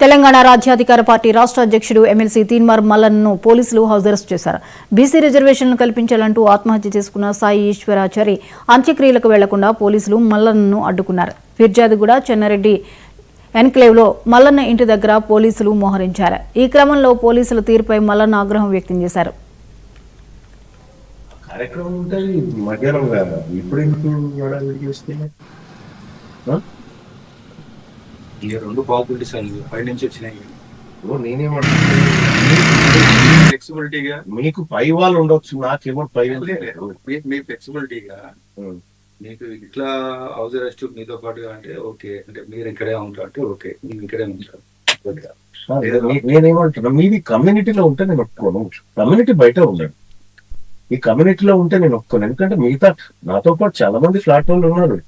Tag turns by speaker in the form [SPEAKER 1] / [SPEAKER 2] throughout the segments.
[SPEAKER 1] తెలంగాణ రాజ్యాధికార పార్టీ రాష్ట్ర అధ్యక్షుడు ఎమ్మెల్సీ తీన్మార్ మల్లన్ను పోలీసులు హౌస్ అరెస్ట్ చేశారు. బీసీ రిజర్వేషన్లు కల్పించాలంటూ ఆత్మహత్య చేసుకున్న సాయి ఈశ్వరాచారి అంత్యక్రియలకు వెళ్లకుండా పోలీసులు మల్లన్ను అడ్డుకున్నారు. ఫిర్జాదిగూడ చెన్నారెడ్డి ఎన్క్లేవ్లో మల్లన్న ఇంటి దగ్గర పోలీసులు మోహరించారు. ఈ క్రమంలో పోలీసుల తీరుపై మల్లన్న ఆగ్రహం వ్యక్తం చేశారు.
[SPEAKER 2] రెండు పాపులిటీస్ పై నుంచి వచ్చినాయి. ఫ్లెక్సిబిలిటీగా
[SPEAKER 3] మీకు పై వాళ్ళు ఉండొచ్చు, నాకేమో పై
[SPEAKER 2] మీ ఫ్లెక్సిబిలిటీగా మీకు ఇట్లా హౌస్ అరెస్ట్ మీతో పాటుగా అంటే ఓకే, అంటే మీరు ఇక్కడే ఉంటారు అంటే ఓకే, మీరు ఇక్కడే ఉంటారు.
[SPEAKER 3] నేనేమంటున్నా, మీది కమ్యూనిటీలో ఉంటే నేను ఒప్పుకోను. కమ్యూనిటీ బయట ఉండండి, ఈ కమ్యూనిటీలో ఉంటే నేను ఒప్పుకోను. ఎందుకంటే మిగతా నాతో పాటు చాలా మంది ఫ్లాట్ వాళ్ళు ఉన్నారు.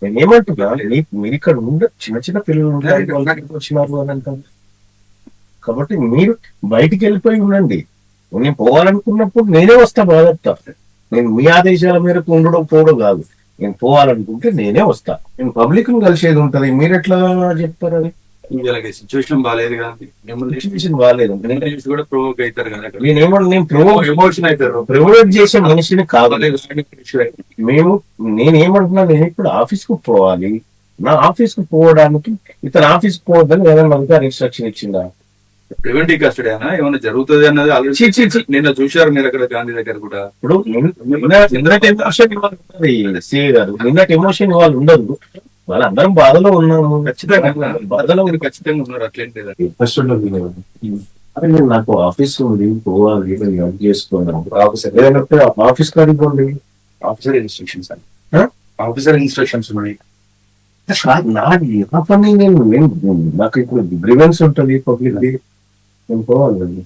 [SPEAKER 3] నేనేమంటున్నా, మీరు ఇక్కడ ఉండ చిన్న చిన్న పిల్లలు వచ్చినారు అని అంటారు. కాబట్టి మీరు బయటికి వెళ్ళిపోయి ఉండండి. నేను పోవాలనుకున్నప్పుడు నేనే వస్తా, బాధపడతా. నేను మీ ఆదేశాల మేరకు ఉండడం పోవడం కాదు. నేను పోవాలనుకుంటే నేనే వస్తా. నేను పబ్లిక్ ను కలిసేది ఉంటది. మీరు ఎట్లా చెప్తారు? అది
[SPEAKER 2] సిచ్యువేషన్ బాగాలేదు కానీ
[SPEAKER 3] సిచ్యువేషన్ బాగాలేదు
[SPEAKER 2] కూడా ప్రొవోక్ అవుతారు కదా.
[SPEAKER 3] నేను
[SPEAKER 2] ఎమోషన్ అవుతారు.
[SPEAKER 3] ప్రొవోక్ చేసే మనిషిని కావాలి. నేనేమంటున్నా, నేను ఇప్పుడు ఆఫీస్ కు పోవాలి. నా ఆఫీస్ కు పోవడానికి ఇతను ఆఫీస్ కు పోవద్దని ఏదైనా అధికారి ఇన్స్ట్రక్షన్ ఇచ్చిందా?
[SPEAKER 2] ప్రివెంటివ్ కస్టడీ అయినా ఏమైనా జరుగుతుంది అన్నది ఆల్రెడీ నిన్న చూశారు మీరు అక్కడ గాంధీ దగ్గర కూడా.
[SPEAKER 3] ఇప్పుడు నిన్నటి ఎమోషన్ ఇవ్వాలి సిఏ గారు, నిన్నటి ఎమోషన్ ఇవ్వాలి ఉండదు. వాళ్ళందరం బాధలో ఉన్నాము.
[SPEAKER 2] ఖచ్చితంగా బాధలో ఖచ్చితంగా ఉన్నారు. అట్లేంటి
[SPEAKER 3] నేను నాకు ఆఫీస్ ఉంది, పోవాలి, వర్క్ చేసుకోవాలి. ఆఫీస్ కాడిపోండి.
[SPEAKER 2] ఆఫీసర్ ఇన్స్ట్రక్షన్స్ ఆఫీసర్ ఇన్స్ట్రక్షన్స్ ఉన్నాయి.
[SPEAKER 3] నా పని నాకు ఇప్పుడు గ్రీవెన్స్ ఉంటుంది పబ్లిక్. నేను పోవాలి.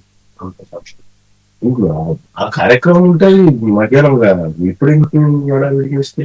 [SPEAKER 3] ఇంట్లో ఆ కార్యక్రమం ఉంటుంది మధ్యాహ్నం. ఎప్పుడు ఇంటికి వస్తే